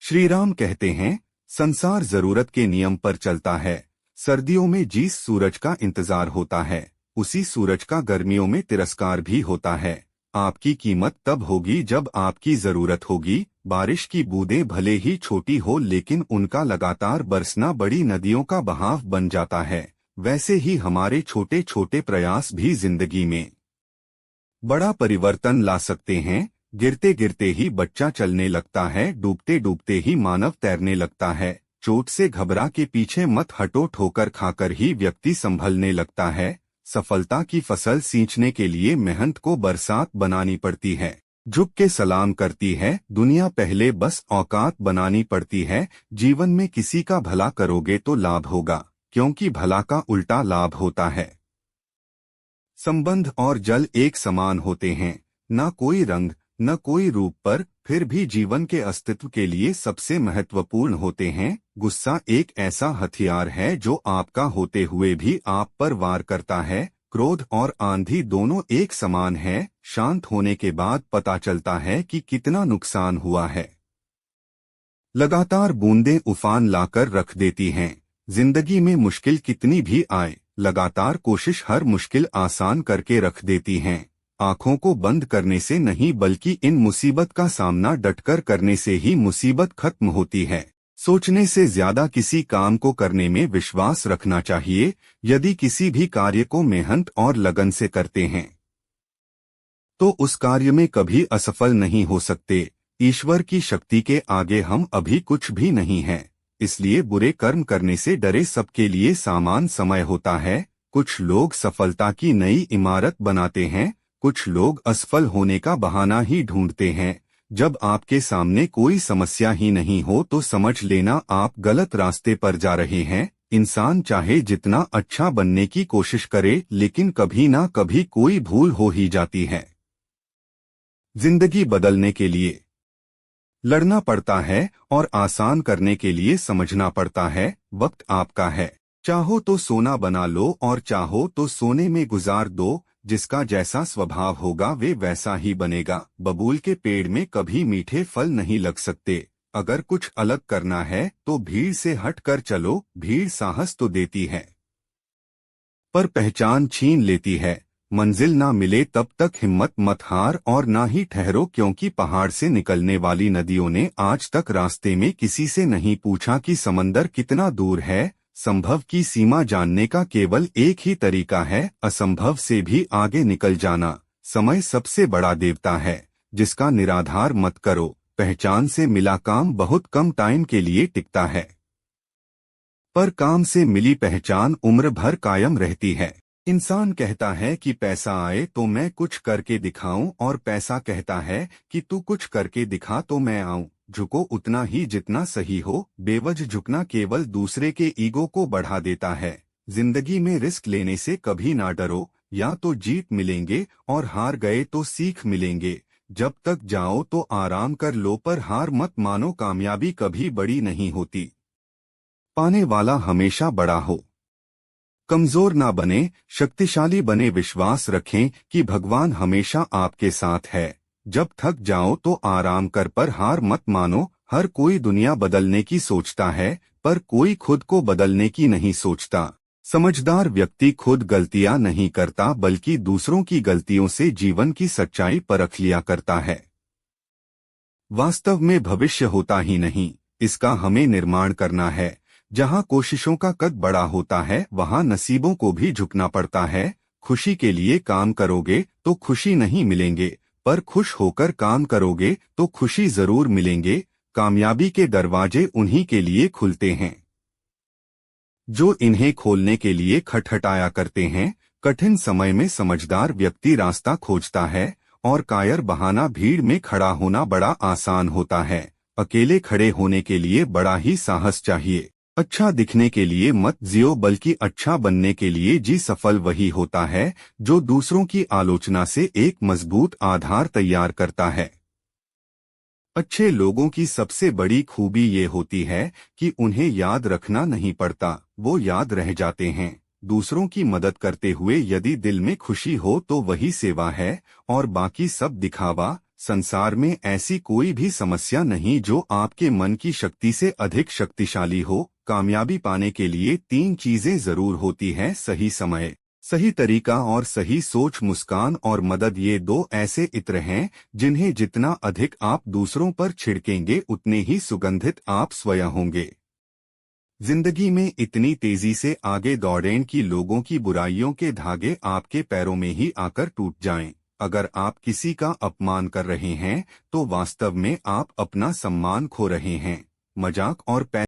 श्री राम कहते हैं, संसार जरूरत के नियम पर चलता है। सर्दियों में जिस सूरज का इंतजार होता है, उसी सूरज का गर्मियों में तिरस्कार भी होता है। आपकी कीमत तब होगी जब आपकी जरूरत होगी। बारिश की बूंदें भले ही छोटी हो, लेकिन उनका लगातार बरसना बड़ी नदियों का बहाव बन जाता है। वैसे ही हमारे छोटे छोटे प्रयास भी जिंदगी में बड़ा परिवर्तन ला सकते हैं। गिरते गिरते ही बच्चा चलने लगता है, डूबते डूबते ही मानव तैरने लगता है। चोट से घबरा के पीछे मत हटो, ठोकर खाकर ही व्यक्ति संभलने लगता है। सफलता की फसल सींचने के लिए मेहनत को बरसात बनानी पड़ती है। झुक के सलाम करती है दुनिया, पहले बस औकात बनानी पड़ती है। जीवन में किसी का भला करोगे तो लाभ होगा, क्योंकि भला का उल्टा लाभ होता है। संबंध और जल एक समान होते हैं, न कोई रंग न कोई रूप, पर फिर भी जीवन के अस्तित्व के लिए सबसे महत्वपूर्ण होते हैं। गुस्सा एक ऐसा हथियार है जो आपका होते हुए भी आप पर वार करता है। क्रोध और आंधी दोनों एक समान है। शांत होने के बाद पता चलता है कि कितना नुकसान हुआ है। लगातार बूंदें उफान लाकर रख देती हैं। जिंदगी में मुश्किल कितनी भी आए, लगातार कोशिश हर मुश्किल आसान करके रख देती हैं। आंखों को बंद करने से नहीं, बल्कि इन मुसीबत का सामना डटकर करने से ही मुसीबत खत्म होती है। सोचने से ज्यादा किसी काम को करने में विश्वास रखना चाहिए। यदि किसी भी कार्य को मेहनत और लगन से करते हैं तो उस कार्य में कभी असफल नहीं हो सकते। ईश्वर की शक्ति के आगे हम अभी कुछ भी नहीं हैं। इसलिए बुरे कर्म करने से डरे। सबके लिए समान समय होता है। कुछ लोग सफलता की नई इमारत बनाते हैं, कुछ लोग असफल होने का बहाना ही ढूंढते हैं। जब आपके सामने कोई समस्या ही नहीं हो तो समझ लेना आप गलत रास्ते पर जा रहे हैं। इंसान चाहे जितना अच्छा बनने की कोशिश करे, लेकिन कभी ना कभी कोई भूल हो ही जाती है। जिंदगी बदलने के लिए लड़ना पड़ता है और आसान करने के लिए समझना पड़ता है। वक्त आपका है, चाहो तो सोना बना लो और चाहो तो सोने में गुजार दो। जिसका जैसा स्वभाव होगा वे वैसा ही बनेगा। बबूल के पेड़ में कभी मीठे फल नहीं लग सकते। अगर कुछ अलग करना है तो भीड़ से हट कर चलो। भीड़ साहस तो देती है पर पहचान छीन लेती है। मंजिल ना मिले तब तक हिम्मत मत हार और ना ही ठहरो, क्योंकि पहाड़ से निकलने वाली नदियों ने आज तक रास्ते में किसी से नहीं पूछा कि समंदर कितना दूर है। संभव की सीमा जानने का केवल एक ही तरीका है, असंभव से भी आगे निकल जाना। समय सबसे बड़ा देवता है, जिसका निराधार मत करो। पहचान से मिला काम बहुत कम टाइम के लिए टिकता है, पर काम से मिली पहचान उम्र भर कायम रहती है। इंसान कहता है कि पैसा आए तो मैं कुछ करके दिखाऊं, और पैसा कहता है कि तू कुछ करके दिखा तो मैं आऊं। झुको उतना ही जितना सही हो। बेवजह झुकना केवल दूसरे के ईगो को बढ़ा देता है। जिंदगी में रिस्क लेने से कभी ना डरो। या तो जीत मिलेंगे और हार गए तो सीख मिलेंगे। जब तक जाओ तो आराम कर लो, पर हार मत मानो। कामयाबी कभी बड़ी नहीं होती, पाने वाला हमेशा बड़ा हो। कमजोर ना बने, शक्तिशाली बने। विश्वास रखें कि भगवान हमेशा आपके साथ है। जब थक जाओ तो आराम कर, पर हार मत मानो। हर कोई दुनिया बदलने की सोचता है, पर कोई खुद को बदलने की नहीं सोचता। समझदार व्यक्ति खुद गलतियां नहीं करता, बल्कि दूसरों की गलतियों से जीवन की सच्चाई परख लिया करता है। वास्तव में भविष्य होता ही नहीं, इसका हमें निर्माण करना है। जहां कोशिशों का कद बड़ा होता है, वहां नसीबों को भी झुकना पड़ता है। खुशी के लिए काम करोगे तो खुशी नहीं मिलेंगे, पर खुश होकर काम करोगे तो खुशी जरूर मिलेंगे। कामयाबी के दरवाजे उन्हीं के लिए खुलते हैं जो इन्हें खोलने के लिए खटखटाया करते हैं। कठिन समय में समझदार व्यक्ति रास्ता खोजता है, और कायर बहाना भीड़ में खड़ा होना बड़ा आसान होता है। अकेले खड़े होने के लिए बड़ा ही साहस चाहिए। अच्छा दिखने के लिए मत जियो, बल्कि अच्छा बनने के लिए जी। सफल वही होता है जो दूसरों की आलोचना से एक मजबूत आधार तैयार करता है। अच्छे लोगों की सबसे बड़ी खूबी ये होती है कि उन्हें याद रखना नहीं पड़ता, वो याद रह जाते हैं। दूसरों की मदद करते हुए यदि दिल में खुशी हो तो वही सेवा है, और बाकी सब दिखावा। संसार में ऐसी कोई भी समस्या नहीं जो आपके मन की शक्ति से अधिक शक्तिशाली हो। कामयाबी पाने के लिए 3 चीजें जरूर होती हैं: सही समय, सही तरीका और सही सोच। मुस्कान और मदद, ये 2 ऐसे इत्र हैं जिन्हें जितना अधिक आप दूसरों पर छिड़केंगे उतने ही सुगंधित आप स्वयं होंगे। जिंदगी में इतनी तेजी से आगे दौड़ें कि लोगों की बुराइयों के धागे आपके पैरों में ही आकर टूट जाएं। अगर आप किसी का अपमान कर रहे हैं तो वास्तव में आप अपना सम्मान खो रहे हैं। मजाक और